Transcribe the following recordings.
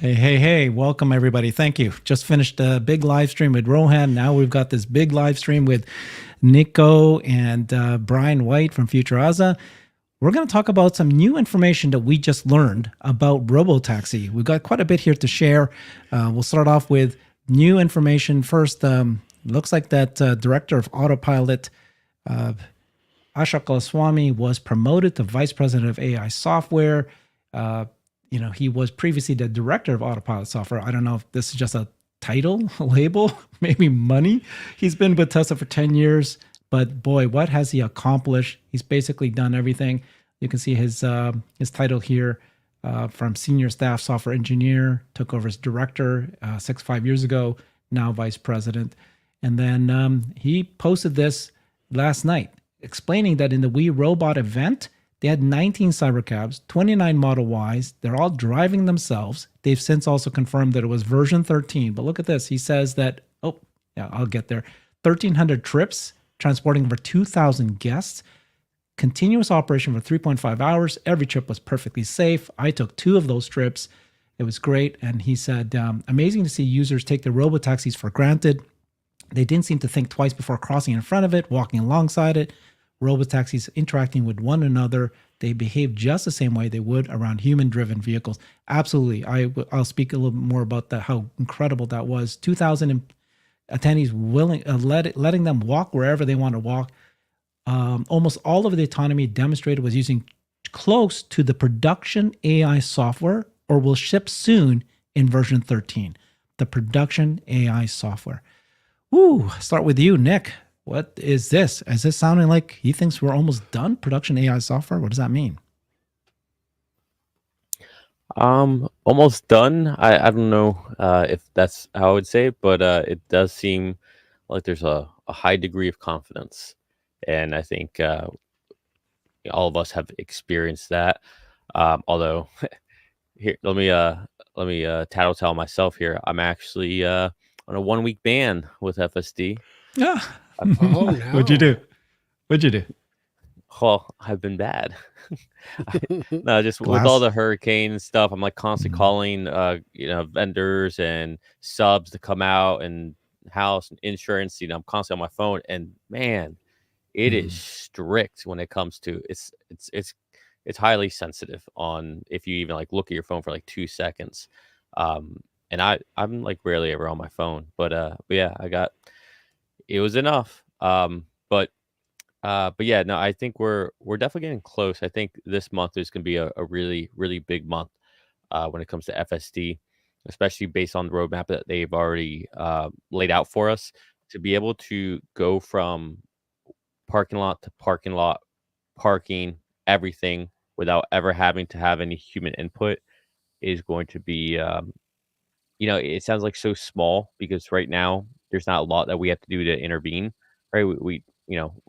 Hey, welcome everybody. Thank you. Just finished a big live stream with Rohan. Now we've got this big live stream with Nico and Brian White from Futuraza. We're going to talk about some new information that we just learned about RoboTaxi. We've got quite a bit here to share. We'll start off with new information. First, looks like that director of Autopilot, Ashok Golaswamy, was promoted to vice president of AI software. He was previously the director of Autopilot software. I don't know if this is just a title, a label, maybe money. He's been with Tesla for 10 years, but boy, what has he accomplished? He's basically done everything. You can see his title here from senior staff software engineer, took over as director 5 years ago, now vice president. And then he posted this last night explaining that in the We Robot event, they had 19 Cybercabs, 29 Model Ys. They're all driving themselves. They've since also confirmed that it was version 13. But look at this. He says that, I'll get there. 1,300 trips, transporting over 2,000 guests. Continuous operation for 3.5 hours. Every trip was perfectly safe. I took 2 of those trips. It was great. And he said, amazing to see users take their robotaxis for granted. They didn't seem to think twice before crossing in front of it, walking alongside it. Robotaxis interacting with one another. They behave just the same way they would around human-driven vehicles. Absolutely. I'll speak a little bit more about that, how incredible that was. 2,000 attendees letting them walk wherever they want to walk. Almost all of the autonomy demonstrated was using close to the production AI software, or will ship soon in version 13. The production AI software. Start with you, Nick. What is this? Is this sounding like he thinks we're almost done? Production AI software? What does that mean? Almost done. I don't know if that's how I would say it, but it does seem like there's a high degree of confidence. And I think all of us have experienced that. Although here, let me tattletale myself here. I'm actually on a 1-week ban with FSD. Yeah. Oh, no. What'd you do? Well, I've been bad. No, just with all the hurricane and stuff, I'm like constantly calling, vendors and subs to come out, and house and insurance. I'm constantly on my phone, and man, it is strict when it comes to it's highly sensitive on if you even like look at your phone for like 2 seconds. And I'm like rarely ever on my phone, but yeah, it was enough. But yeah, no, I think we're definitely getting close. I think this month is going to be a really, really big month when it comes to FSD, especially based on the roadmap that they've already laid out for us. To be able to go from parking lot to parking lot, parking everything without ever having to have any human input is going to be, it sounds like so small because right now there's not a lot that we have to do to intervene, right? We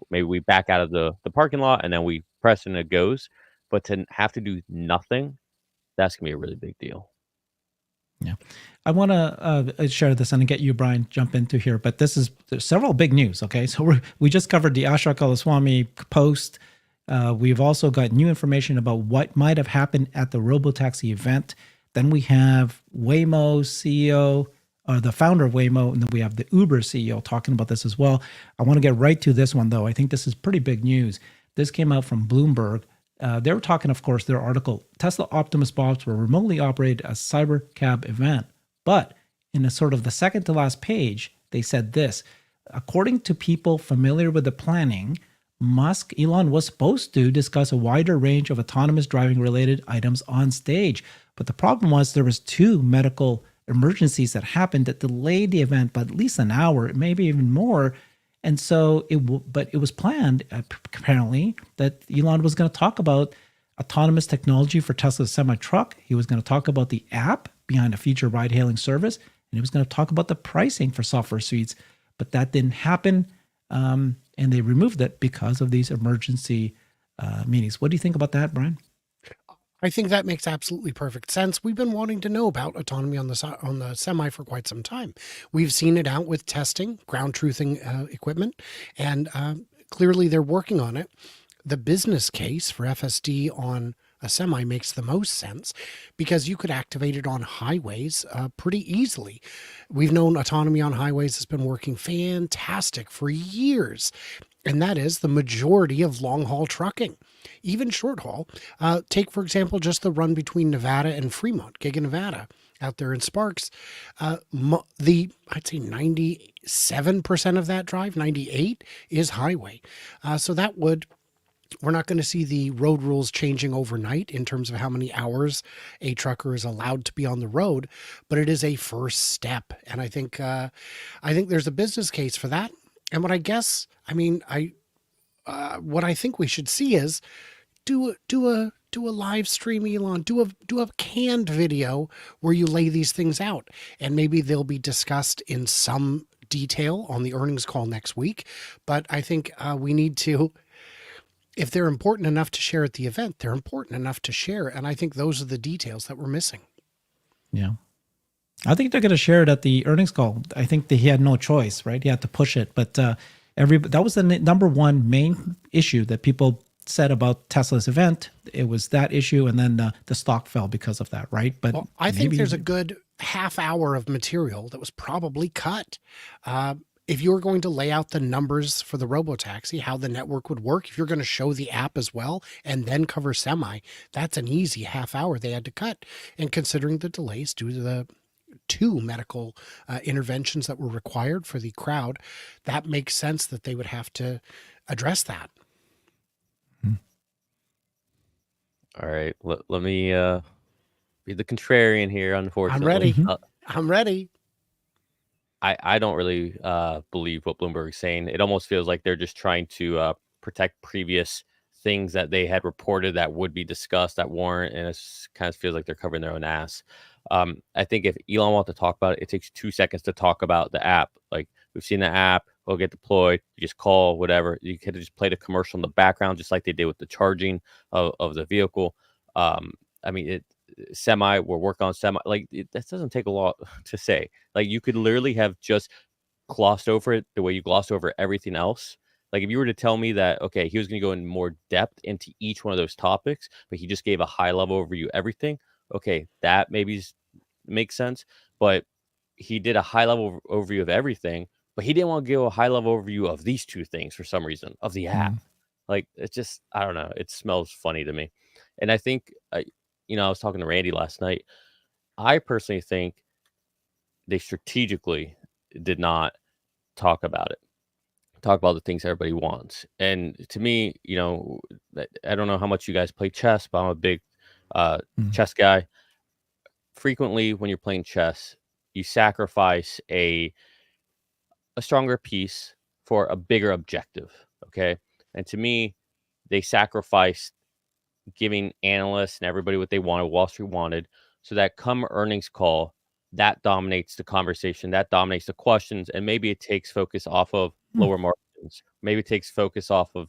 maybe we back out of the parking lot and then we press and it goes, but to have to do nothing, that's gonna be a really big deal. Yeah, I want to share this and get you, Brian, jump into here. But there's several big news. Okay, so we just covered the Ashok Golaswamy post. We've also got new information about what might have happened at the RoboTaxi event. Then we have Waymo CEO, or the founder of Waymo, and then we have the Uber CEO talking about this as well. I want to get right to this one, though. I think this is pretty big news. This came out from Bloomberg. They were talking, of course, their article, Tesla Optimus bots were remotely operated as Cybercab event. But in a sort of the second to last page, they said this. According to people familiar with the planning, Elon was supposed to discuss a wider range of autonomous driving related items on stage. But the problem was there was 2 medical emergencies that happened that delayed the event by at least an hour, maybe even more. And so it was planned, apparently, that Elon was going to talk about autonomous technology for Tesla's semi-truck. He was going to talk about the app behind a future ride-hailing service, and he was going to talk about the pricing for software suites. But that didn't happen, and they removed it because of these emergency meetings. What do you think about that, Brian? I think that makes absolutely perfect sense. We've been wanting to know about autonomy on the semi for quite some time. We've seen it out with testing, ground truthing equipment, and clearly they're working on it. The business case for FSD on a semi makes the most sense because you could activate it on highways pretty easily. We've known autonomy on highways has been working fantastic for years. And that is the majority of long haul trucking, even short haul. Take, for example, just the run between Nevada and Fremont, Giga Nevada out there in Sparks. I'd say 97% of that drive, 98 is highway. So that we're not going to see the road rules changing overnight in terms of how many hours a trucker is allowed to be on the road, but it is a first step. And I think there's a business case for that. And what I think we should see is do a live stream, Elon, do a canned video where you lay these things out, and maybe they'll be discussed in some detail on the earnings call next week. But I think we need to, if they're important enough to share at the event, they're important enough to share. And I think those are the details that we're missing. Yeah. I think they're going to share it at the earnings call. I think that he had no choice, right? He had to push it. But that was the number one main issue that people said about Tesla's event. It was that issue, and then the stock fell because of that, right? But I think there's a good half hour of material that was probably cut. If you were going to lay out the numbers for the RoboTaxi, how the network would work, if you're going to show the app as well and then cover semi, that's an easy half hour they had to cut. And considering the delays due to the 2 medical interventions that were required for the crowd, that makes sense that they would have to address that. All right, let me be the contrarian here. Unfortunately, I'm ready. I don't really believe what Bloomberg is saying. It almost feels like they're just trying to protect previous things that they had reported that would be discussed that weren't, and it kind of feels like they're covering their own ass. I think if Elon wants to talk about it, it takes 2 seconds to talk about the app. Like, we've seen the app, will get deployed. You just call, whatever. You could have just played a commercial in the background, just like they did with the charging of the vehicle. Semi, we're working on semi. Like, that doesn't take a lot to say. Like, you could literally have just glossed over it the way you glossed over everything else. Like, if you were to tell me that, okay, he was going to go in more depth into each one of those topics, but he just gave a high level overview of everything, okay, that maybe makes sense. But he did a high level overview of everything, but he didn't want to give a high level overview of these 2 things for some reason, of the app. Like, it's just, I don't know. It smells funny to me. And I think, I was talking to Randy last night. I personally think they strategically did not talk about the things everybody wants. And to me, I don't know how much you guys play chess, but I'm a big chess guy. Frequently, when you're playing chess, you sacrifice a stronger piece for a bigger objective. Okay. And to me, they sacrificed giving analysts and everybody what they wanted, Wall Street wanted, so that come earnings call, that dominates the conversation, that dominates the questions, and maybe it takes focus off of lower margins. Maybe it takes focus off of,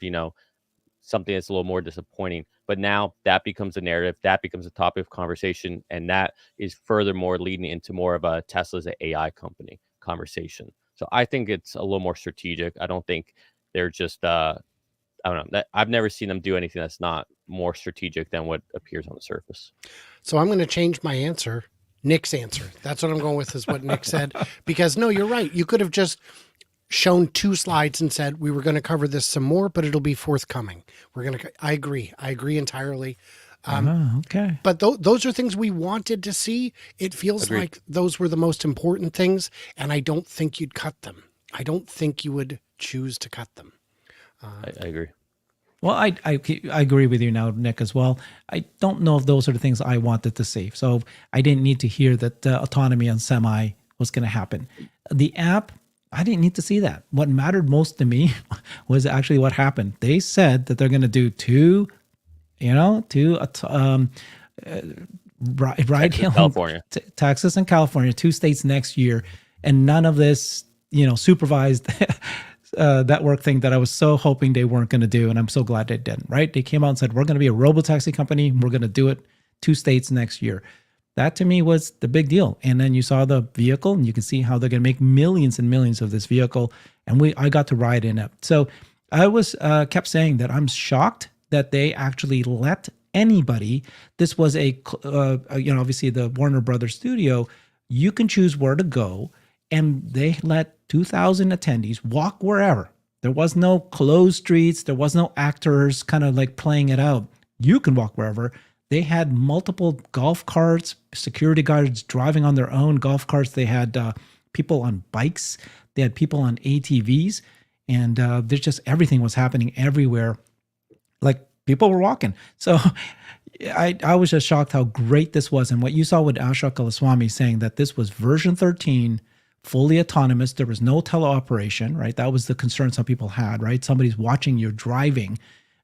something that's a little more disappointing. But now that becomes a narrative, that becomes a topic of conversation, and that is furthermore leading into more of a Tesla's an AI company conversation. So I think it's a little more strategic. I don't think they're just I don't know. I've never seen them do anything that's not more strategic than what appears on the surface. So I'm going to change my answer. Nick's answer. That's what I'm going with, is what Nick said. Because no, you're right. You could have just shown 2 slides and said, we were going to cover this some more, but it'll be forthcoming. I agree entirely. Okay. But those are things we wanted to see. It feels like those were the most important things, and I don't think you'd cut them. I don't think you would choose to cut them. I agree. Well, I agree with you now, Nick, as well. I don't know if those are the things I wanted to see. So I didn't need to hear that autonomy on semi was going to happen. The app, I didn't need to see that. What mattered most to me was actually what happened. They said that they're going to do two California. Texas and California, 2 states next year, and none of this, supervised network thing that I was so hoping they weren't going to do, and I'm so glad they didn't. Right? They came out and said, we're going to be a RoboTaxi company. We're going to do it 2 states next year. That to me was the big deal. And then you saw the vehicle, and you can see how they're going to make millions and millions of this vehicle. And I got to ride in it. So I was kept saying that I'm shocked that they actually let anybody. This was obviously the Warner Brothers studio. You can choose where to go, and they let 2,000 attendees walk wherever. There was no closed streets. There was no actors kind of like playing it out. You can walk wherever. They had multiple golf carts, security guards driving on their own golf carts. They had people on bikes. They had people on ATVs. And there's just everything was happening everywhere. Like people were walking. So I was just shocked how great this was. And what you saw with Ashok Kalaswamy saying that this was version 13, fully autonomous. There was no teleoperation, right? That was the concern some people had, right? Somebody's watching you driving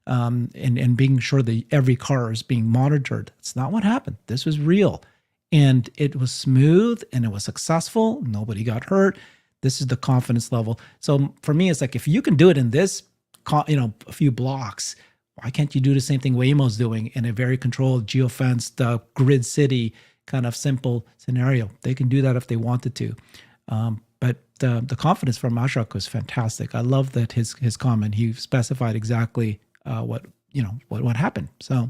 and being sure that every car is being monitored. It's not what happened. This was real. And it was smooth and it was successful. Nobody got hurt. This is the confidence level. So for me, it's like, if you can do it in this, a few blocks, why can't you do the same thing Waymo's doing in a very controlled, geofenced, grid city kind of simple scenario? They can do that if they wanted to. But the confidence from Ashok was fantastic. I love that his comment. He specified exactly what happened. So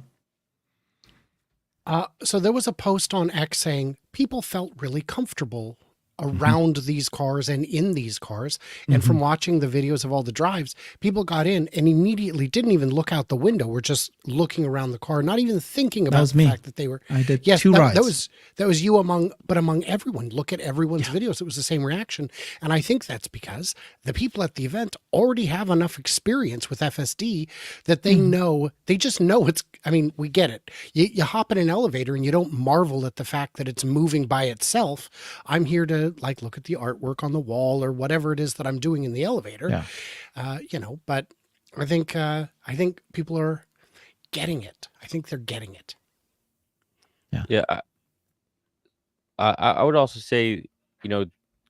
there was a post on X saying people felt really comfortable around these cars and in these cars. And from watching the videos of all the drives, people got in and immediately didn't even look out the window. We're just looking around the car, not even thinking about the fact that they were. I did two rides. That was you among everyone. Look at everyone's videos. It was the same reaction. And I think that's because the people at the event already have enough experience with FSD that they know, they just know it's, I mean, we get it. You hop in an elevator and you don't marvel at the fact that it's moving by itself. I'm here to look at the artwork on the wall or whatever it is that I'm doing in the elevator. But I think people are getting it. I think they're getting it. Yeah. I would also say,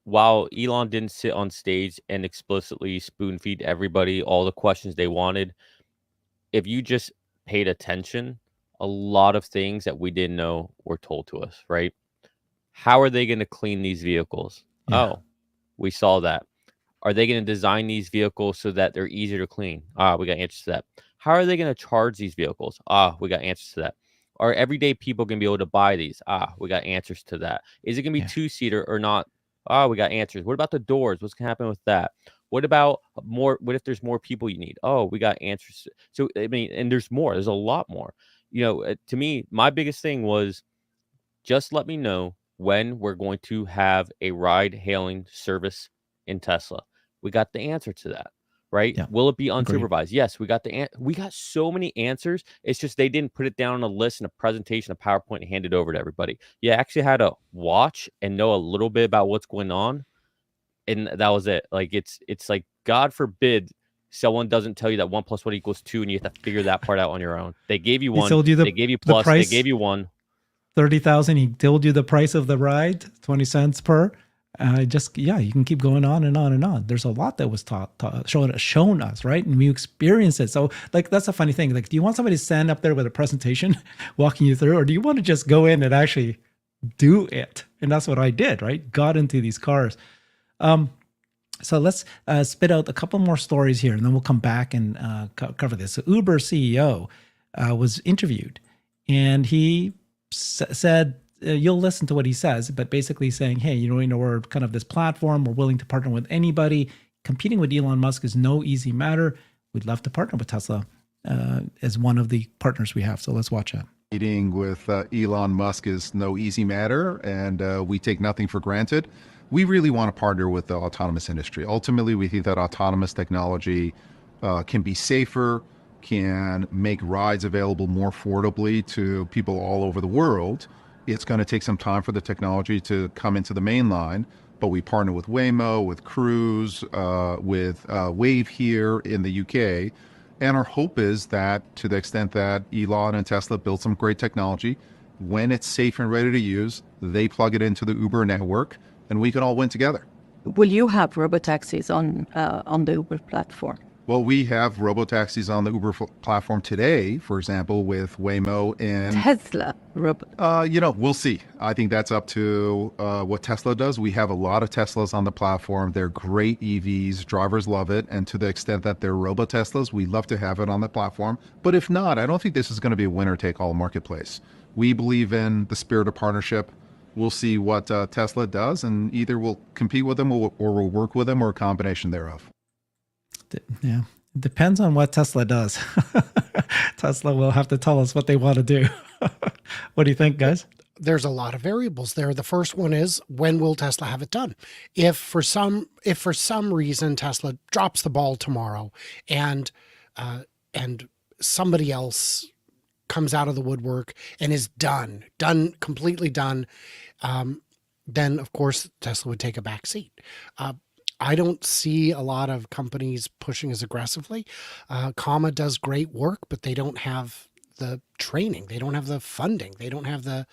while Elon didn't sit on stage and explicitly spoon feed everybody all the questions they wanted, if you just paid attention, a lot of things that we didn't know were told to us, right? How are they going to clean these vehicles? Yeah. Oh, we saw that. Are they going to design these vehicles so that they're easier to clean? We got answers to that. How are they going to charge these vehicles? We got answers to that. Are everyday people going to be able to buy these? We got answers to that. Is it going to be two-seater or not? We got answers. What about the doors? What's going to happen with that? What about more? What if there's more people you need? We got answers. So, I mean, and there's more. There's a lot more. To me, my biggest thing was just let me know when we're going to have a ride-hailing service in Tesla. We got the answer to that, right? Yeah. Will it be unsupervised? Agreed. Yes, we got we got so many answers. It's just they didn't put it down on a list in a presentation, a PowerPoint, and hand it over to everybody. You actually had to watch and know a little bit about what's going on, and that was it. Like it's like, God forbid someone doesn't tell you that 1 + 1 = 2, and you have to figure that part out on your own. They gave you one. They gave you plus. They gave you one. 30,000. He told you the price of the ride, 20 cents per. You can keep going on and on and on. There's a lot that was shown us, right? And we experienced it. So that's a funny thing. Like, do you want somebody to stand up there with a presentation walking you through, or do you want to just go in and actually do it? And that's what I did, right? Got into these cars. So let's spit out a couple more stories here, and then we'll come back and cover this. So Uber CEO was interviewed, and he said, you'll listen to what he says, but basically saying, hey, we're kind of this platform. We're willing to partner with anybody. Competing with Elon Musk is no easy matter. We'd love to partner with Tesla as one of the partners we have. So let's watch that. Meeting with Elon Musk is no easy matter, and we take nothing for granted. We really want to partner with the autonomous industry. Ultimately, we think that autonomous technology can be safer, can make rides available more affordably to people all over the world. It's going to take some time for the technology to come into the main line, but we partner with Waymo, with Cruise, with Wave here in the UK. And our hope is that to the extent that Elon and Tesla build some great technology, when it's safe and ready to use, they plug it into the Uber network, and we can all win together. Will you have robotaxis on the Uber platform? Well, we have robotaxis on the Uber platform today, for example, with Waymo and Tesla robot. we'll see. I think that's up to what Tesla does. We have a lot of Teslas on the platform. They're great EVs. Drivers love it. And to the extent that they're robo-Teslas, we love to have it on the platform. But if not, I don't think this is going to be a winner-take-all marketplace. We believe in the spirit of partnership. We'll see what Tesla does, and either we'll compete with them or we'll work with them, or a combination thereof. Yeah, it depends on what Tesla does. Tesla will have to tell us what they want to do. What do you think, guys? There's a lot of variables there. The first one is, when will Tesla have it done? If for some reason Tesla drops the ball tomorrow and somebody else comes out of the woodwork and is completely done, then of course Tesla would take a back seat. I don't see a lot of companies pushing as aggressively. Comma does great work, but they don't have the training. They don't have the funding. They don't have the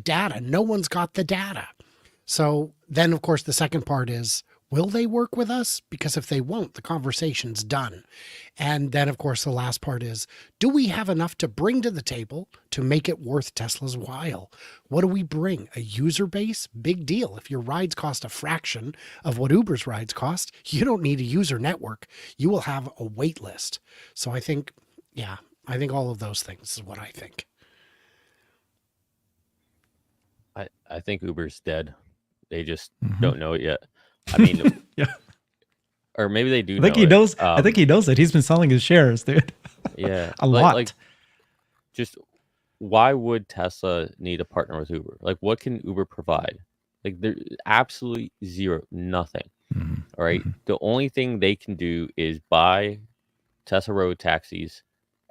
data. No one's got the data. So then, of course, the second part is, will they work with us? Because if they won't, the conversation's done. And then, of course, the last part is, do we have enough to bring to the table to make it worth Tesla's while? What do we bring? A user base? Big deal. If your rides cost a fraction of what Uber's rides cost, you don't need a user network. You will have a wait list. So I think all of those things is what I think. I think Uber's dead. They just don't know it yet. I mean, yeah. Or maybe they do. I think he knows. I think he knows it. He's been selling his shares, dude. Yeah, a lot. Like, just why would Tesla need a partner with Uber? Like, what can Uber provide? Like, there's absolutely zero, nothing. All right. The only thing they can do is buy Tesla road taxis,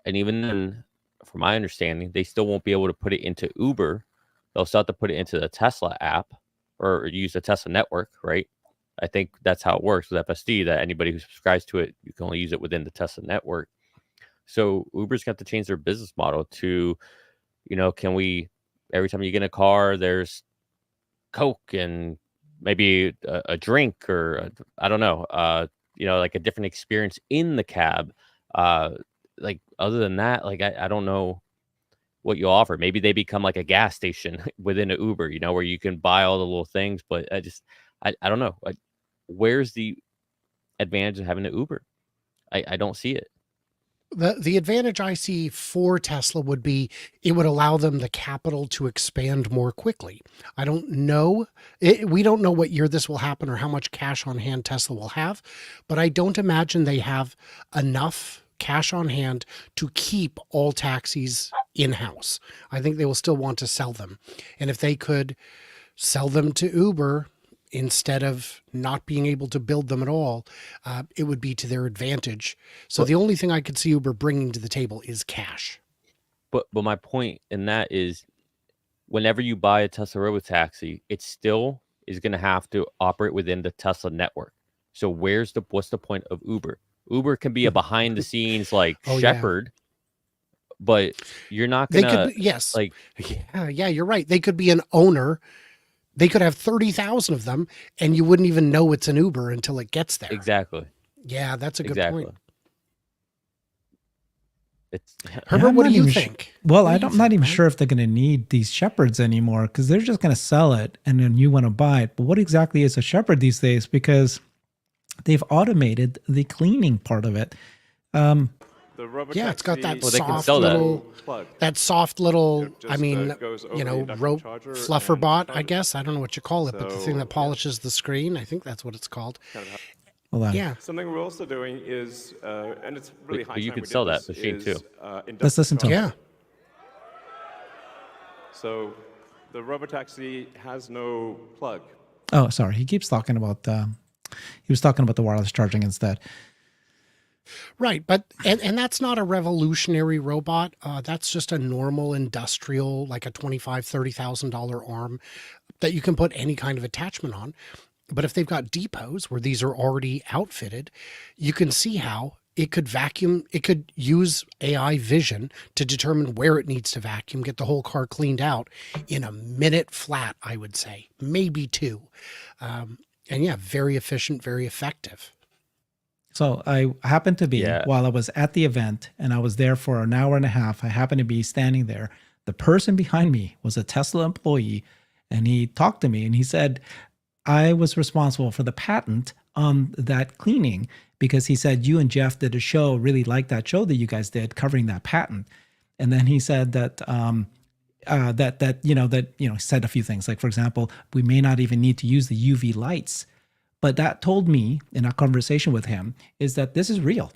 and even then, from my understanding, they still won't be able to put it into Uber. They'll still have to put it into the Tesla app or use the Tesla network, right? I think that's how it works with FSD, that anybody who subscribes to it, you can only use it within the Tesla network. So Uber's got to change their business model to, can we, every time you get in a car, there's Coke and maybe a drink, or I don't know, like a different experience in the cab. Like, other than that, like, I don't know what you offer. Maybe they become like a gas station within an Uber, where you can buy all the little things, but I don't know. Where's the advantage of having an Uber? I don't see it. The advantage I see for Tesla would be, it would allow them the capital to expand more quickly. I don't know. We don't know what year this will happen or how much cash on hand Tesla will have, but I don't imagine they have enough cash on hand to keep all taxis in-house. I think they will still want to sell them. And if they could sell them to Uber instead of not being able to build them at all, it would be to their advantage. So the only thing I could see Uber bringing to the table is cash. But my point in that is, whenever you buy a Tesla robotaxi, it still is going to have to operate within the Tesla network. So what's the point of Uber? Uber can be a behind the scenes shepherd, but you're not going to. Yes. Yeah, you're right. They could be an owner. They could have 30,000 of them, and you wouldn't even know it's an Uber until it gets there. Exactly. Yeah, that's a good point. Herbert, what do you think? Well, I'm not even sure if they're going to need these shepherds anymore, because they're just going to sell it and then you want to buy it. But what exactly is a shepherd these days? Because they've automated the cleaning part of it. Yeah, it's got that soft little, fluffer bot, I guess. I don't know what you call it, but the thing that polishes the screen, I think that's what it's called. Hold on. Yeah. Something we're also doing is, and it's really high time you we could did sell that this, machine too. Let's listen to him. Yeah. So the RoboTaxi has no plug. Oh, sorry. He keeps talking about, he was talking about the wireless charging instead. Right. But, and that's not a revolutionary robot. That's just a normal industrial, like a $25,000, $30,000 arm that you can put any kind of attachment on. But if they've got depots where these are already outfitted, you can see how it could vacuum. It could use AI vision to determine where it needs to vacuum, get the whole car cleaned out in a minute flat, I would say, maybe two. And yeah, very efficient, very effective. So I happened to be, while I was at the event and I was there for an hour and a half, I happened to be standing there. The person behind me was a Tesla employee, and he talked to me and he said, I was responsible for the patent on that cleaning, because he said you and Jeff did a show, really liked that show that you guys did covering that patent. And then he said that he said a few things, like, for example, we may not even need to use the UV lights. But that told me in a conversation with him is that this is real.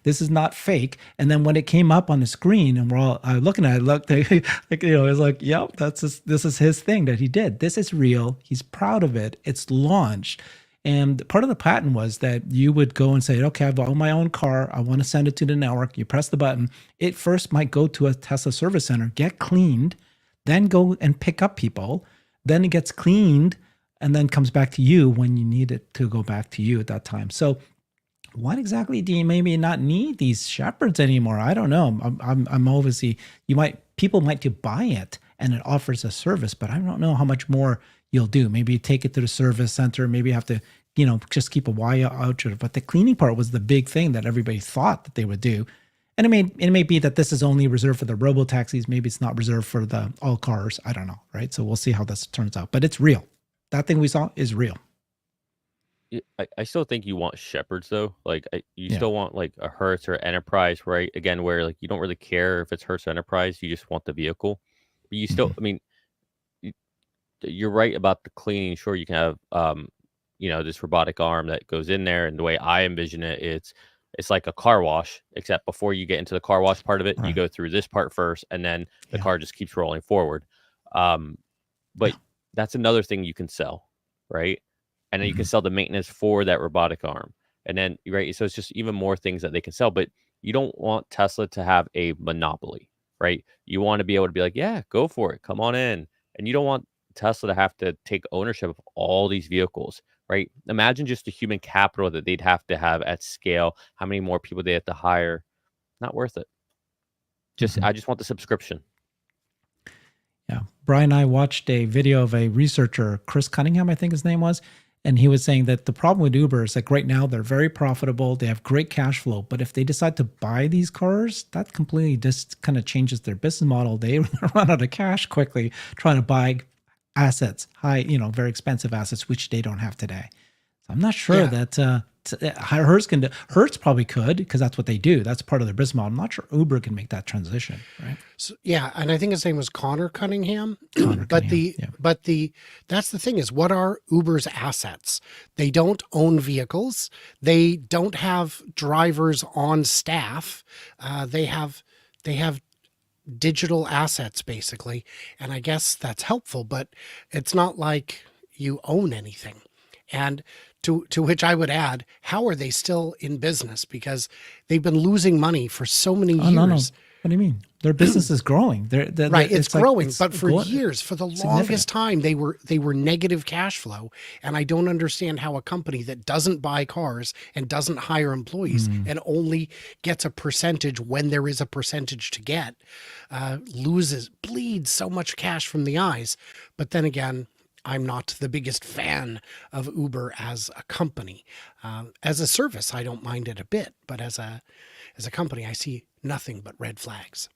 This is not fake. And then when it came up on the screen and we're all looking at it, it's like, yep, this is his thing that he did. This is real. He's proud of it. It's launched. And part of the patent was that you would go and say, okay, I've owned my own car. I want to send it to the network. You press the button. It first might go to a Tesla service center, get cleaned, then go and pick up people. Then it gets cleaned and then comes back to you when you need it to go back to you at that time. So what exactly do you maybe not need these shepherds anymore? I don't know. I'm obviously, people might to buy it and it offers a service, but I don't know how much more you'll do. Maybe take it to the service center. Maybe you have to, just keep a wire out. But the cleaning part was the big thing that everybody thought that they would do. And it may be that this is only reserved for the RoboTaxis. Maybe it's not reserved for all cars. I don't know, right? So we'll see how this turns out. But it's real. That thing we saw is real. I still think you want shepherds though. Like still want like a Hertz or Enterprise, right? Again, where like you don't really care if it's Hertz or Enterprise, you just want the vehicle. But you still, I mean, you're right about the cleaning. Sure, you can have this robotic arm that goes in there, and the way I envision it, it's like a car wash, except before you get into the car wash part of it, you go through this part first, and then the car just keeps rolling forward. But that's another thing you can sell, right? And then you can sell the maintenance for that robotic arm. And then, right, so it's just even more things that they can sell. But you don't want Tesla to have a monopoly, right? You want to be able to be like, yeah, go for it. Come on in. And you don't want Tesla to have to take ownership of all these vehicles, right? Imagine just the human capital that they'd have to have at scale, how many more people they have to hire. Not worth it. I just want the subscription. Yeah. Brian and I watched a video of a researcher, Chris Cunningham, I think his name was, and he was saying that the problem with Uber is like right now they're very profitable. They have great cash flow. But if they decide to buy these cars, that completely just kind of changes their business model. They run out of cash quickly trying to buy assets, very expensive assets, which they don't have today. So I'm not sure that Hertz probably could, because that's what they do. That's part of their business model. I'm not sure Uber can make that transition, right? So, and I think his name was Connor Cunningham. That's the thing is, what are Uber's assets? They don't own vehicles. They don't have drivers on staff. They have digital assets basically, and I guess that's helpful. But it's not like you own anything. And to which I would add, how are they still in business? Because they've been losing money for so many years. No. What do you mean? Their business is growing. It's growing, but for years, for the longest time, they were negative cash flow. And I don't understand how a company that doesn't buy cars and doesn't hire employees and only gets a percentage when there is a percentage to get, bleeds so much cash from the eyes. But then again, I'm not the biggest fan of Uber as a company. As a service, I don't mind it a bit, but as a company, I see nothing but red flags.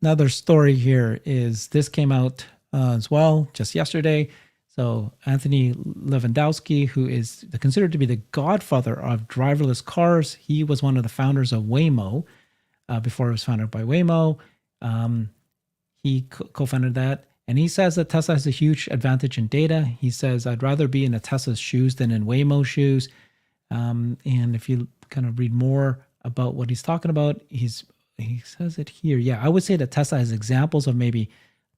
Another story here is this came out as well just yesterday. So Anthony Levandowski, who is considered to be the godfather of driverless cars, he was one of the founders of Waymo before it was founded by Waymo. He co-founded that. And he says that Tesla has a huge advantage in data. He says, I'd rather be in a Tesla's shoes than in Waymo's shoes. And if you kind of read more about what he's talking about, he says it here. Yeah, I would say that Tesla has examples of maybe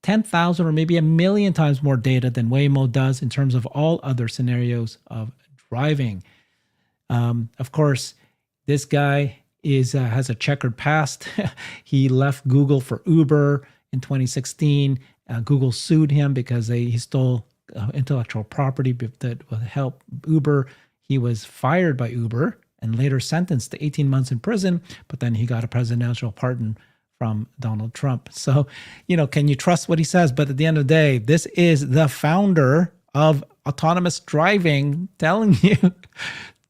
10,000 or maybe 1 million times more data than Waymo does in terms of all other scenarios of driving. Of course, this guy has a checkered past. He left Google for Uber in 2016. Google sued him because he stole intellectual property that would help Uber. He was fired by Uber and later sentenced to 18 months in prison, but then he got a presidential pardon from Donald Trump. So, can you trust what he says? But at the end of the day, this is the founder of autonomous driving telling you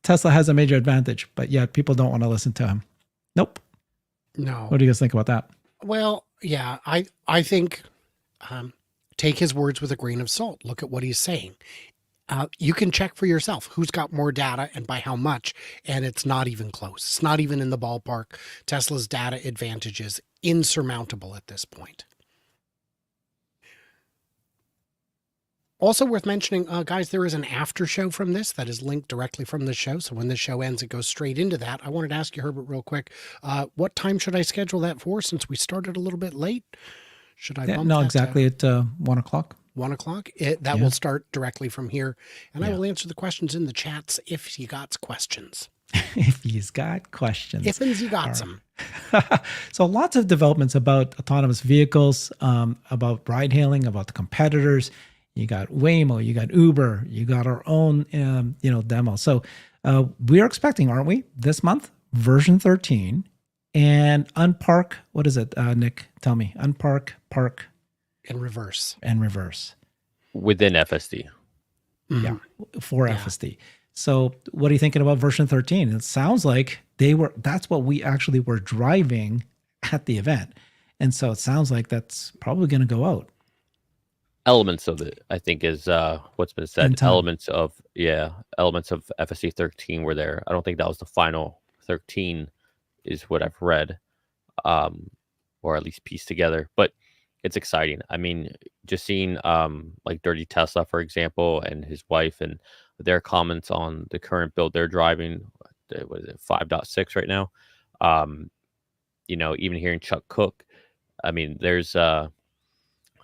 Tesla has a major advantage, but yet people don't want to listen to him. Nope. No. What do you guys think about that? Well, yeah, I think take his words with a grain of salt. Look at what he's saying. You can check for yourself who's got more data and by how much, and it's not even close. It's not even in the ballpark. Tesla's data advantage is insurmountable at this point. Also worth mentioning, guys, there is an after show from this that is linked directly from the show. So when the show ends, it goes straight into that. I wanted to ask you, Herbert, real quick, what time should I schedule that for since we started a little bit late? Should I bump No, that exactly at 1 o'clock. 1 o'clock? That will start directly from here. And I will answer the questions in the chats if you got questions. If he's got questions. If you got some. So lots of developments about autonomous vehicles, about ride hailing, about the competitors. You got Waymo, you got Uber, you got our own, demo. So we are expecting, aren't we, this month, version 13, and unpark. What is it, Nick? Tell me. Unpark, park, and reverse. Within FSD. Mm-hmm. Yeah, for FSD. So what are you thinking about version 13? It sounds like that's what we actually were driving at the event. And so it sounds like that's probably going to go out. Elements of it, I think, is what's been said. Elements of FSD 13 were there. I don't think that was the final 13, is what I've read, or at least pieced together. But it's exciting. I mean, just seeing like Dirty Tesla, for example, and his wife and their comments on the current build they're driving. What is it, 5.6 right now? Even hearing Chuck Cook. I mean, there's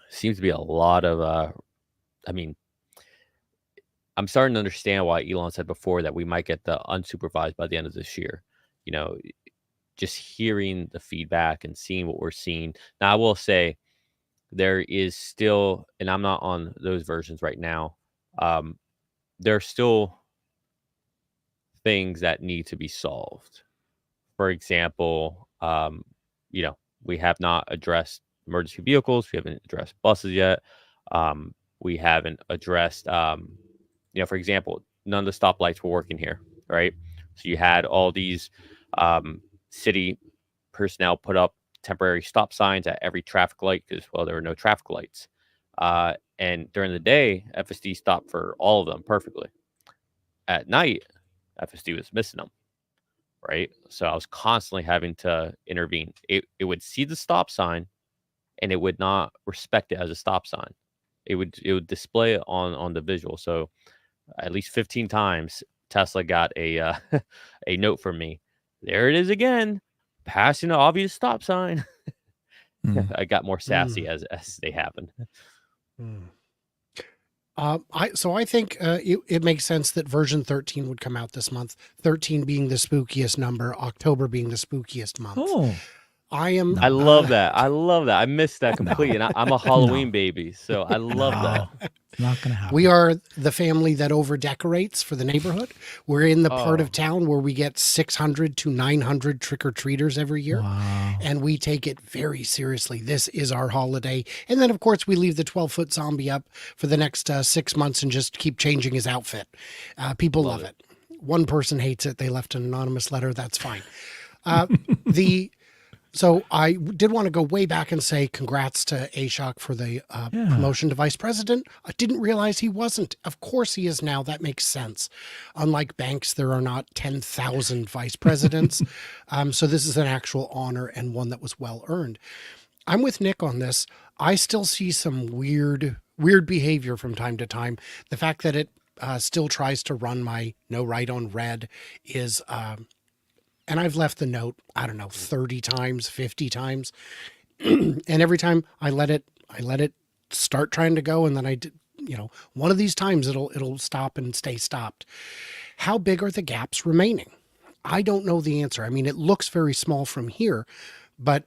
seems to be a lot of I'm starting to understand why Elon said before that we might get the unsupervised by the end of this year. Just hearing the feedback and seeing what we're seeing. Now, I will say there is still, and I'm not on those versions right now, there are still things that need to be solved. For example, we have not addressed emergency vehicles. We haven't addressed buses yet. We haven't addressed, for example, none of the stoplights were working here, right? So you had all these city personnel put up temporary stop signs at every traffic light because, well, there were no traffic lights. And during the day, FSD stopped for all of them perfectly. At night, FSD was missing them, right? So I was constantly having to intervene. It would see the stop sign, and it would not respect it as a stop sign. It would display it on the visual. So at least 15 times, Tesla got a a note from me. There it is again, passing the obvious stop sign. I got more sassy as they happened. I think it makes sense that version 13 would come out this month. 13 being the spookiest number, October being the spookiest month. Oh. I love that. I missed that completely. And I'm a Halloween baby, so I love that. It's not going to happen. We are the family that over decorates for the neighborhood. We're in the part of town where we get 600 to 900 trick-or-treaters every year. Wow. And we take it very seriously. This is our holiday. And then, of course, we leave the 12-foot zombie up for the next 6 months and just keep changing his outfit. People love it. One person hates it. They left an anonymous letter. That's fine. So I did want to go way back and say congrats to Ashok for the promotion to vice president. I didn't realize he wasn't. Of course he is now. That makes sense. Unlike banks, there are not 10,000 vice presidents. So this is an actual honor and one that was well earned. I'm with Nick on this. I still see some weird behavior from time to time. The fact that it still tries to run my no write on red is... and I've left the note, 30 times, 50 times. And every time I let it start trying to go. And then I did, one of these times it'll stop and stay stopped. How big are the gaps remaining? I don't know the answer. I mean, it looks very small from here, but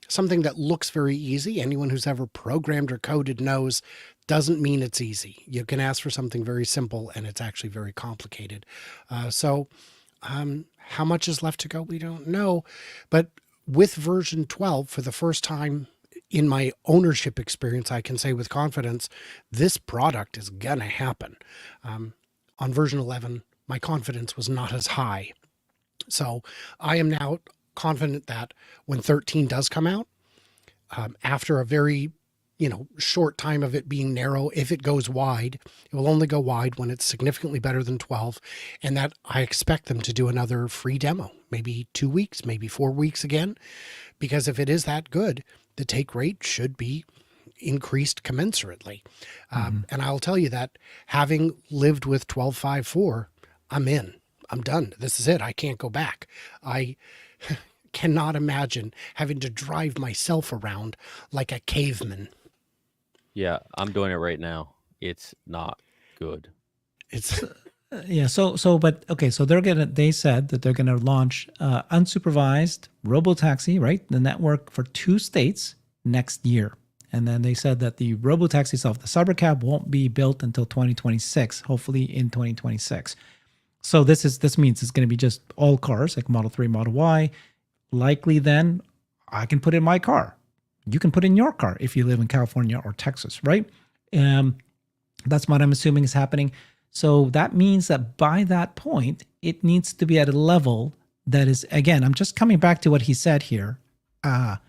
something that looks very easy, anyone who's ever programmed or coded knows, doesn't mean it's easy. You can ask for something very simple and it's actually very complicated. How much is left to go? We don't know. But with version 12, for the first time in my ownership experience, I can say with confidence, this product is going to happen. On version 11, my confidence was not as high. So I am now confident that when 13 does come out, after a very, short time of it being narrow, if it goes wide, it will only go wide when it's significantly better than 12. And that I expect them to do another free demo, maybe 2 weeks, maybe 4 weeks again, because if it is that good, the take rate should be increased commensurately. And I'll tell you that having lived with 12.5.4, I'm in. I'm done. This is it. I can't go back. I cannot imagine having to drive myself around like a caveman. Yeah, I'm doing it right now. It's not good. It's Yeah. So they said that they're gonna launch unsupervised RoboTaxi, right? The network for 2 states next year. And then they said that the RoboTaxi itself, the cybercab, won't be built until 2026, hopefully in 2026. So this means it's going to be just all cars like Model 3, Model Y. Likely then I can put in my car. You can put in your car if you live in California or Texas, right? That's what I'm assuming is happening. So that means that by that point, it needs to be at a level that is, again, I'm just coming back to what he said here. The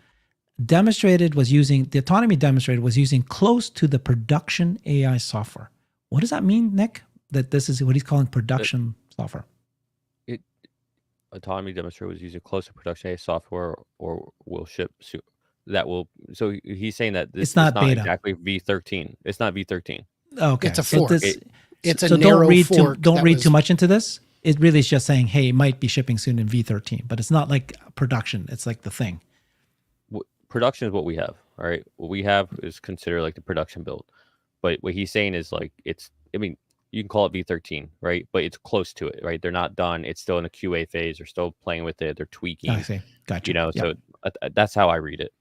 autonomy demonstrated was using close to the production AI software. What does that mean, Nick? That this is what he's calling production software? Autonomy demonstrator was using close to production AI software or will ship soon. So he's saying that this It's not beta. Exactly V13. It's not V13. Okay. It's a fork. It's a so narrow don't fork. read too much into this. It really is just saying, hey, it might be shipping soon in V13, but it's not like production. It's like the thing. Production is what we have. All right. What we have is considered like the production build. But what he's saying is like, you can call it V13, right? But it's close to it, right? They're not done. It's still in a QA phase. They're still playing with it. They're tweaking. I see. Gotcha. So that's how I read it.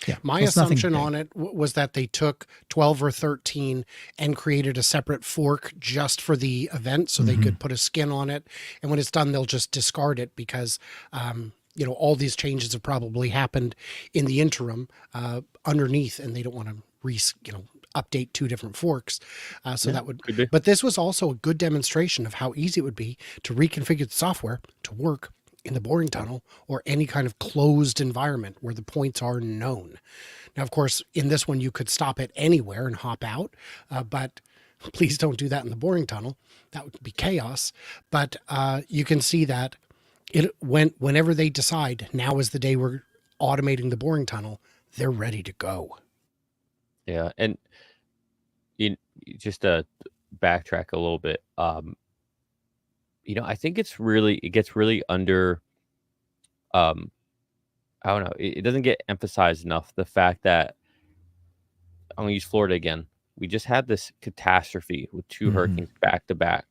Yeah. My assumption on it was that they took 12 or 13 and created a separate fork just for the event so they could put a skin on it. And when it's done, they'll just discard it because, all these changes have probably happened in the interim underneath, and they don't want to update 2 different forks. That would be. But this was also a good demonstration of how easy it would be to reconfigure the software to work in the boring tunnel or any kind of closed environment where the points are known. Now, of course, in this one, you could stop it anywhere and hop out, but please don't do that in the boring tunnel. That would be chaos. But you can see that whenever they decide now is the day we're automating the boring tunnel, they're ready to go. Yeah. And just to backtrack a little bit, I think it gets really under, I don't know, it doesn't get emphasized enough. The fact that, I'm going to use Florida again. We just had this catastrophe with 2 hurricanes back to back.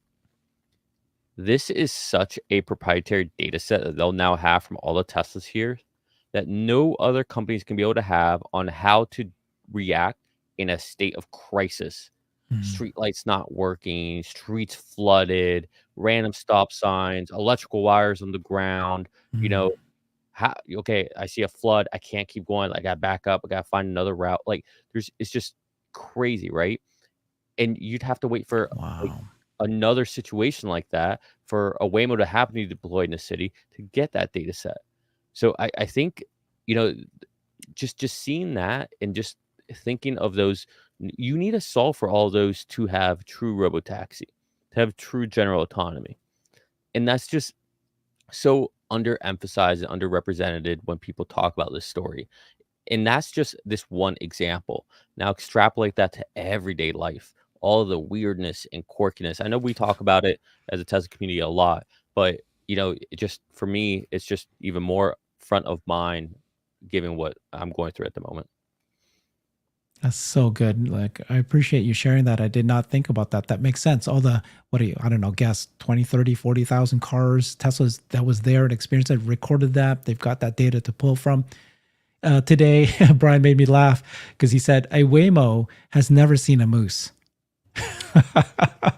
This is such a proprietary data set that they'll now have from all the Teslas here that no other companies can be able to have on how to react in a state of crisis. Street lights not working, streets flooded, random stop signs, electrical wires on the ground. I see a flood. I can't keep going. I got to back up. I got to find another route. It's just crazy, right? And you'd have to wait for another situation like that for a Waymo to happen to be deployed in a city to get that data set. So I think, just seeing that and just thinking of those, you need to solve for all those to have true robotaxi, to have true general autonomy. And that's just so underemphasized and underrepresented when people talk about this story. And that's just this one example. Now extrapolate that to everyday life, all the weirdness and quirkiness. I know we talk about it as a Tesla community a lot, but it just, for me, it's just even more front of mind given what I'm going through at the moment. That's so good. I appreciate you sharing that. I did not think about that. That makes sense. All the, guess 20, 30, 40,000 cars, Teslas that was there and experienced it, recorded that. They've got that data to pull from. Today, Brian made me laugh because he said, a Waymo has never seen a moose.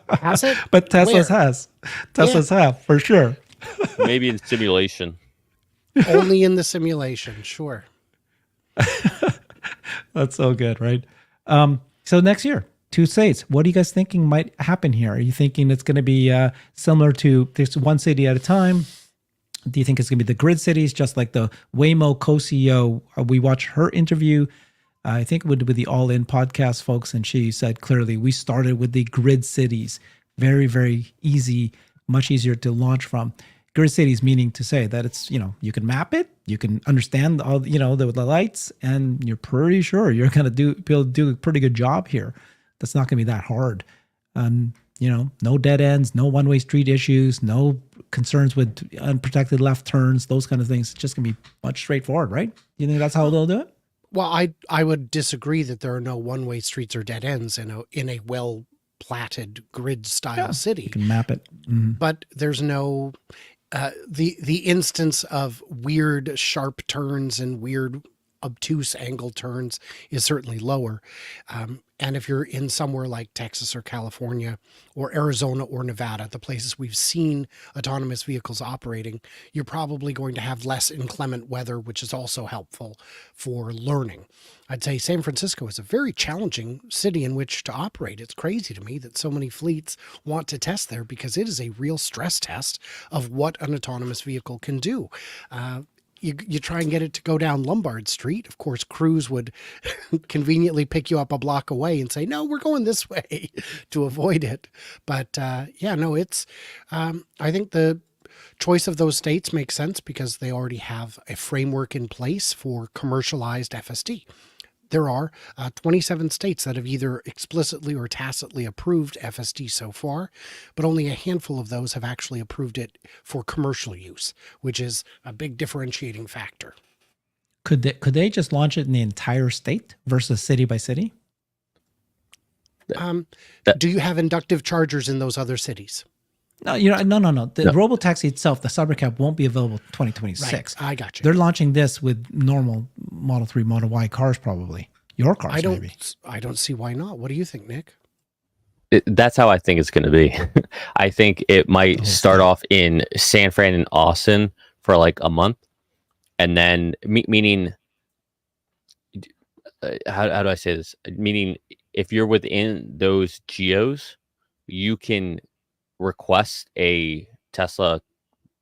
Has it? But Tesla's has. Tesla's have, for sure. Maybe in simulation. Only in the simulation, sure. That's so good, right? So next year, 2 states. What are you guys thinking might happen here? Are you thinking it's going to be similar to this one city at a time? Do you think it's going to be the grid cities, just like the Waymo co-CEO? We watched her interview. I think it would be the All In podcast, folks, and she said clearly we started with the grid cities. Very, very easy, much easier to launch from. Grid cities meaning to say that it's, you can map it, you can understand all, the lights, and you're pretty sure you're going to be able to do a pretty good job here. That's not going to be that hard. No dead ends, no one-way street issues, no concerns with unprotected left turns, those kind of things. It's just going to be much straightforward, right? You think that's how they'll do it? Well, I would disagree that there are no one-way streets or dead ends in a well-platted grid-style city. You can map it. Mm-hmm. But there's no the instance of weird sharp turns and weird obtuse angle turns is certainly lower. And if you're in somewhere like Texas or California or Arizona or Nevada, the places we've seen autonomous vehicles operating, you're probably going to have less inclement weather, which is also helpful for learning. I'd say San Francisco is a very challenging city in which to operate. It's crazy to me that so many fleets want to test there because it is a real stress test of what an autonomous vehicle can do. You try and get it to go down Lombard Street. Of course, Cruise would conveniently pick you up a block away and say, no, we're going this way to avoid it. But it's I think the choice of those states makes sense because they already have a framework in place for commercialized FSD. There are 27 states that have either explicitly or tacitly approved FSD so far, but only a handful of those have actually approved it for commercial use, which is a big differentiating factor. Could they just launch it in the entire state versus city by city? Do you have inductive chargers in those other cities? No. The RoboTaxi itself, the Cybercab, won't be available 2026. Right, I got you. They're launching this with normal Model 3, Model Y cars, probably. Your cars, maybe. I don't see why not. What do you think, Nick? That's how I think it's going to be. I think it might start off in San Fran and Austin for like a month, and then meaning, how do I say this? Meaning, if you're within those geos, you can request a Tesla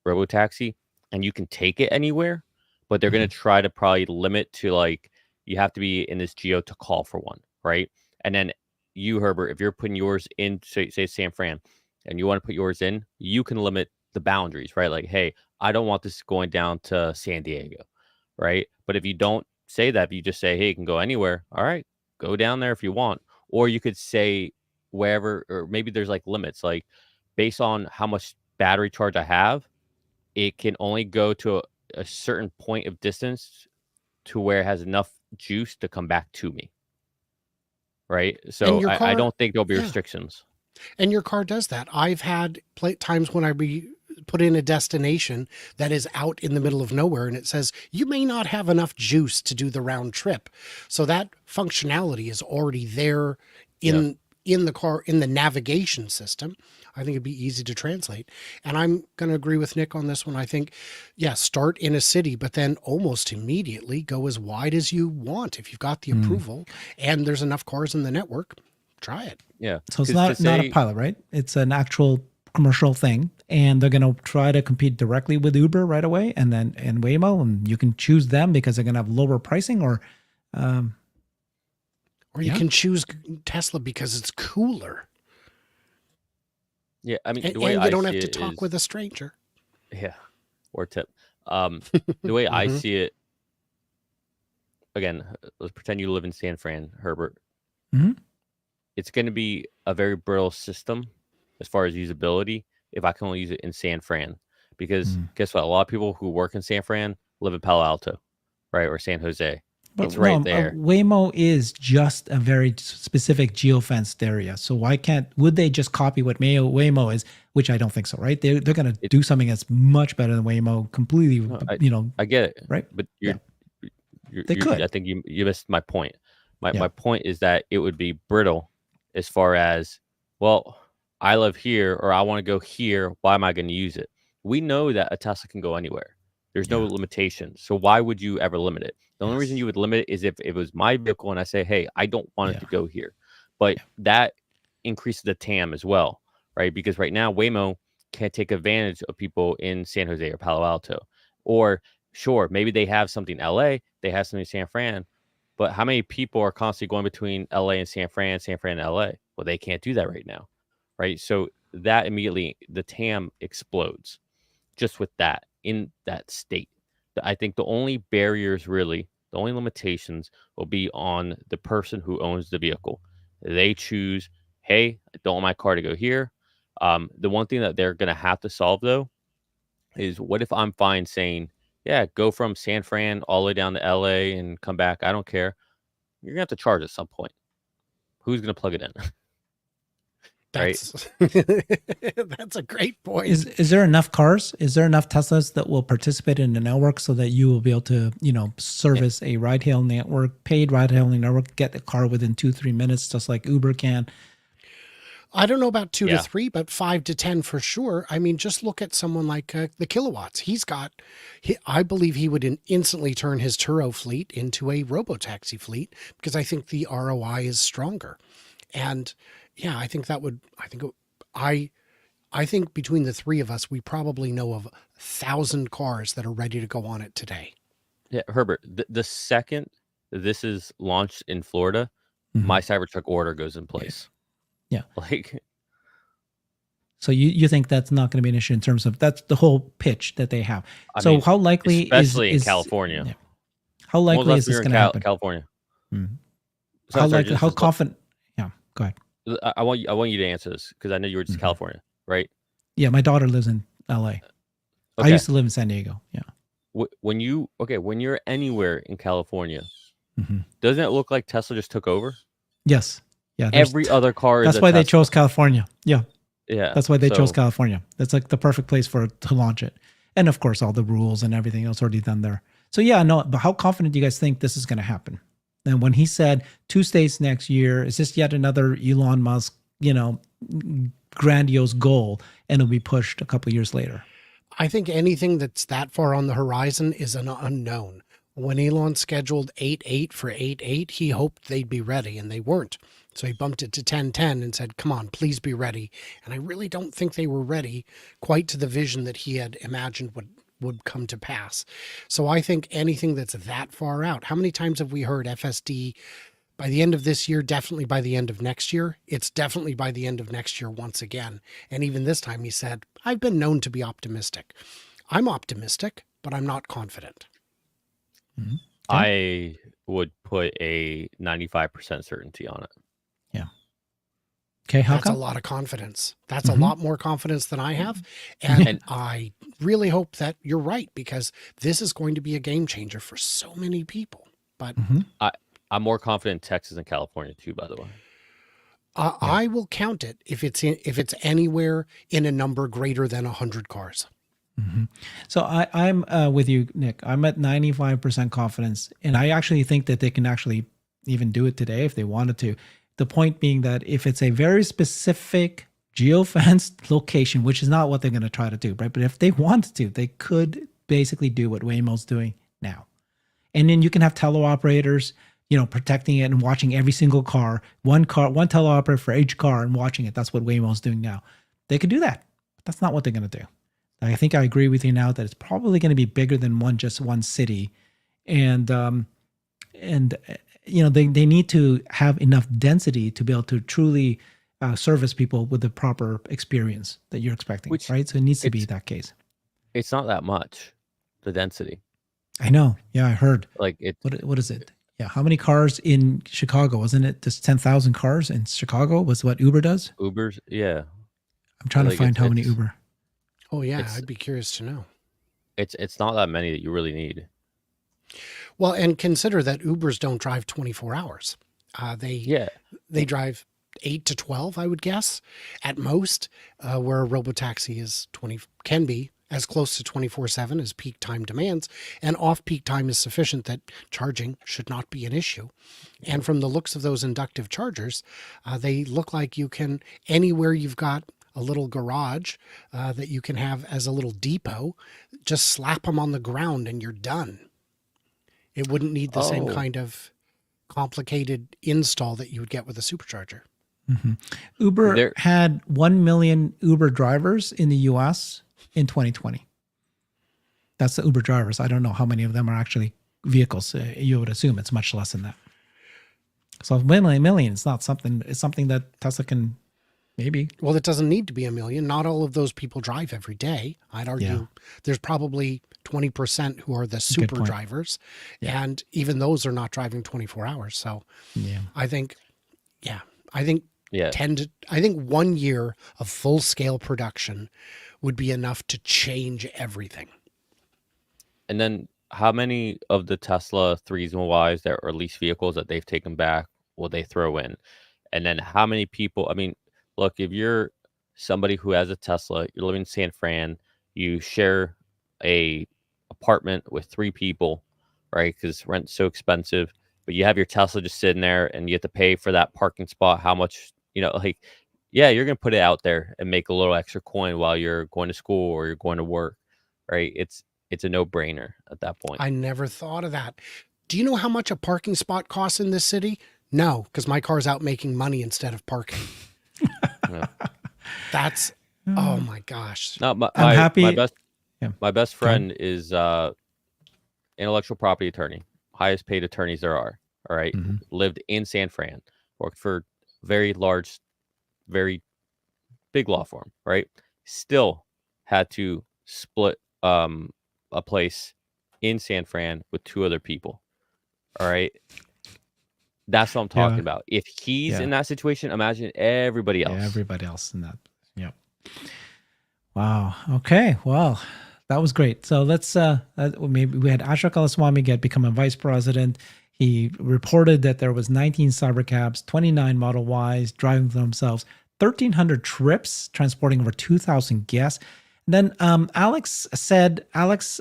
RoboTaxi and you can take it anywhere, but they're going to try to probably limit to like you have to be in this geo to call for one, right? And then you, Herbert, if you're putting yours in, say San Fran, and you want to put yours in, you can limit the boundaries, right? Like, hey, I don't want this going down to San Diego, right? But if you don't say that, if you just say, hey, it can go anywhere, all right, go down there if you want. Or you could say wherever, or maybe there's like limits, like based on how much battery charge I have, it can only go to a certain point of distance to where it has enough juice to come back to me. Right. So I don't think there'll be restrictions. And your car does that. I've had times when I put in a destination that is out in the middle of nowhere and it says, you may not have enough juice to do the round trip. So that functionality is already there in the car, in the navigation system. I think it'd be easy to translate. And I'm going to agree with Nick on this one. I think, start in a city, but then almost immediately go as wide as you want. If you've got the approval and there's enough cars in the network, try it. Yeah. So it's not a pilot, right? It's an actual commercial thing. And they're going to try to compete directly with Uber right away and Waymo. And you can choose them because they're going to have lower pricing or you can choose Tesla because it's cooler. Yeah, I mean, and you don't have to talk with a stranger. Yeah, or tip. The way I see it, again, let's pretend you live in San Fran, Herbert. Mm-hmm. It's going to be a very brittle system as far as usability if I can only use it in San Fran. Because guess what? A lot of people who work in San Fran live in Palo Alto, right, or San Jose. But it's right there. Waymo is just a very specific geofenced area. So would they just copy what Waymo is, which I don't think so, right? They're going to do something that's much better than Waymo completely, I get it. Right? But they could. I think you missed my point. My point is that it would be brittle as far as, well, I live here or I want to go here. Why am I going to use it? We know that a Tesla can go anywhere. There's no limitations. So why would you ever limit it? The only reason you would limit it is if it was my vehicle and I say, hey, I don't want it to go here. but that increases the TAM as well, right? Because right now Waymo can't take advantage of people in San Jose or Palo Alto, or sure, maybe they have something in LA, they have something in San Fran, but how many people are constantly going between LA and San Fran and LA? Well, they can't do that right now, right? So that immediately, the TAM explodes just with that in that state. I think the only barriers, really, the only limitations will be on the person who owns the vehicle. They choose, hey, I don't want my car to go here. The one thing that they're going to have to solve, though, is what if I'm fine saying, yeah, go from San Fran all the way down to LA and come back. I don't care. You're going to have to charge at some point. Who's going to plug it in? That's that's a great point. Is there enough cars? Is there enough Teslas that will participate in the network so that you will be able to, service a ride-hail network, paid ride-hailing network, get the car within 2-3 minutes, just like Uber can? I don't know about 2 to 3, but 5 to 10 for sure. I mean, just look at someone like the Kilowatts. I believe he would instantly turn his Turo fleet into a RoboTaxi fleet because I think the ROI is stronger. And yeah, I think I think between the three of us, we probably know of 1,000 cars that are ready to go on it today. Yeah, Herbert, the second this is launched in Florida, my Cybertruck order goes in place. Yeah. Like, so you think that's not going to be an issue in terms of that's the whole pitch that they have. I So mean, how likely especially is in California? Yeah. How likely is this going to happen? California. How confident? Yeah, go ahead. I want you to answer this because I know you were just California, right? Yeah, my daughter lives in LA. I Okay. used to live in San Diego. Yeah. When you're anywhere in California, doesn't it look like Tesla just took over? Yes. Yeah. Every other car is That's a why they Tesla. chose California. Yeah. Yeah. That's why they chose so- California. That's like the perfect place to launch it. And of course, all the rules and everything else already done there. So yeah, no, but how confident do you guys think this is going to happen? And when he said 2 states next year, is this yet another Elon Musk, grandiose goal, and it'll be pushed a couple of years later? I think anything that's that far on the horizon is an unknown. When Elon scheduled 8.8 for 8.8, he hoped they'd be ready, and they weren't. So he bumped it to 10.10 and said, come on, please be ready. And I really don't think they were ready quite to the vision that he had imagined would come to pass. So I think anything that's that far out, how many times have we heard FSD by the end of this year, definitely by the end of next year? It's definitely by the end of next year once again. And even this time he said, I've been known to be optimistic. I'm optimistic, but I'm not confident. Mm-hmm. I would put a 95% certainty on it. Yeah. Okay, how That's come? a lot of confidence. That's a lot more confidence than I have. And I really hope that you're right, because this is going to be a game changer for so many people. But I'm more confident in Texas and California too, by the way. I will count it if it's anywhere in a number greater than 100 cars. So I'm with you, Nick. I'm at 95% confidence, and I actually think that they can actually even do it today if they wanted to. The point being that if it's a very specific geofenced location, which is not what they're going to try to do, right? But if they wanted to, they could basically do what Waymo's doing now. And then you can have teleoperators, protecting it and watching every single car, one teleoperator for each car and watching it. That's what Waymo's doing now. They could do that, but that's not what they're going to do. I think I agree with you now that it's probably going to be bigger than just one city. And they need to have enough density to be able to truly service people with the proper experience that you're expecting, right? So it needs to be that case. It's not that much, the density. I know. Yeah, I heard. Like it. What is it? Yeah, how many cars in Chicago? Wasn't it just 10,000 cars in Chicago? Was what Uber does? Uber's, yeah. I'm trying to find how many Uber. Oh yeah, I'd be curious to know. It's not that many that you really need. Well, and consider that Ubers don't drive 24 hours. They drive 8 to 12, I would guess, at most, where a RoboTaxi can be as close to 24/7 as peak time demands, and off-peak time is sufficient that charging should not be an issue. And from the looks of those inductive chargers, they look like you can, anywhere you've got a little garage that you can have as a little depot, just slap them on the ground and you're done. It wouldn't need the same kind of complicated install that you would get with a supercharger. Uber had 1 million Uber drivers in the US in 2020. That's the Uber drivers. I don't know how many of them are actually vehicles. You would assume it's much less than that. So 1 million is not something, it's something that Tesla can maybe. Well, it doesn't need to be 1 million. Not all of those people drive every day. I'd argue there's probably 20% who are the super drivers. Yeah. And even those are not driving 24 hours. So I think 1 year of full scale production would be enough to change everything. And then how many of the Tesla 3s and Ys that are leased vehicles that they've taken back will they throw in? And then how many people, I mean, look, if you're somebody who has a Tesla, you're living in San Fran, you share a apartment with 3 people, right? Because rent's so expensive, but you have your Tesla just sitting there and you have to pay for that parking spot. How much, you're going to put it out there and make a little extra coin while you're going to school or you're going to work, right? It's a no-brainer at that point. I never thought of that. Do you know how much a parking spot costs in this city? No, because my car's out making money instead of parking. That's, oh my gosh. No, I'm happy. My best friend is intellectual property attorney, highest paid attorneys there are. All right. Lived in San Fran, worked for very large, very big law firm, right? Still had to split a place in San Fran with 2 other people. All right. That's what I'm talking about. If he's in that situation, imagine everybody else. Yeah, everybody else in that. Yep. Wow. Okay. Well, that was great. So let's maybe we had Ashok Alaswamy become a vice president. He reported that there was 19 cybercabs, 29 Model Ys driving themselves, 1,300 trips, transporting over 2,000 guests. And then Alex said that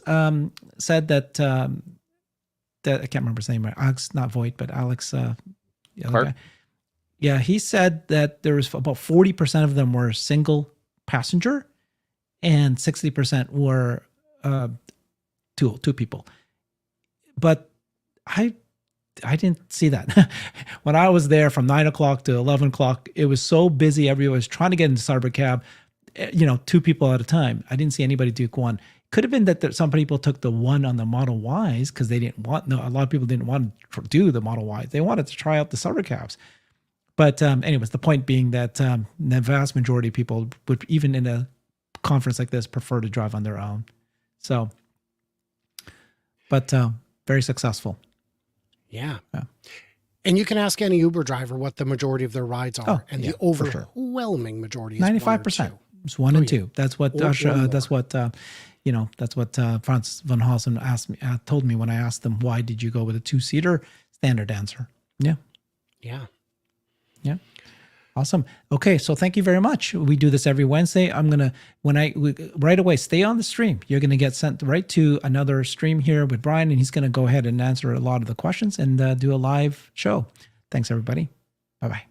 that I can't remember his name right. Alex, not Voigt, but Alex. Yeah, he said that there was about 40% of them were single passenger, and 60% were two people. But I didn't see that. When I was there from 9 o'clock to 11 o'clock, it was so busy. Everyone was trying to get into Cybercab, 2 people at a time. I didn't see anybody do one. Could have been that some people took the one on the Model Ys because they didn't want. No, a lot of people didn't want to do the Model Ys. They wanted to try out the Cybercabs. But anyways, the point being that the vast majority of people would, even in a conference like this, prefer to drive on their own. So, but very successful. Yeah. And you can ask any Uber driver what the majority of their rides are, and the overwhelming majority is 95%. It's 1 and 2. That's what that's what Franz von Halsen told me when I asked them, why did you go with a 2-seater? Standard answer. Yeah. Awesome. Okay, so thank you very much. We do this every Wednesday. Right away, stay on the stream. You're gonna get sent right to another stream here with Brian, and he's gonna go ahead and answer a lot of the questions and do a live show. Thanks, everybody. Bye-bye.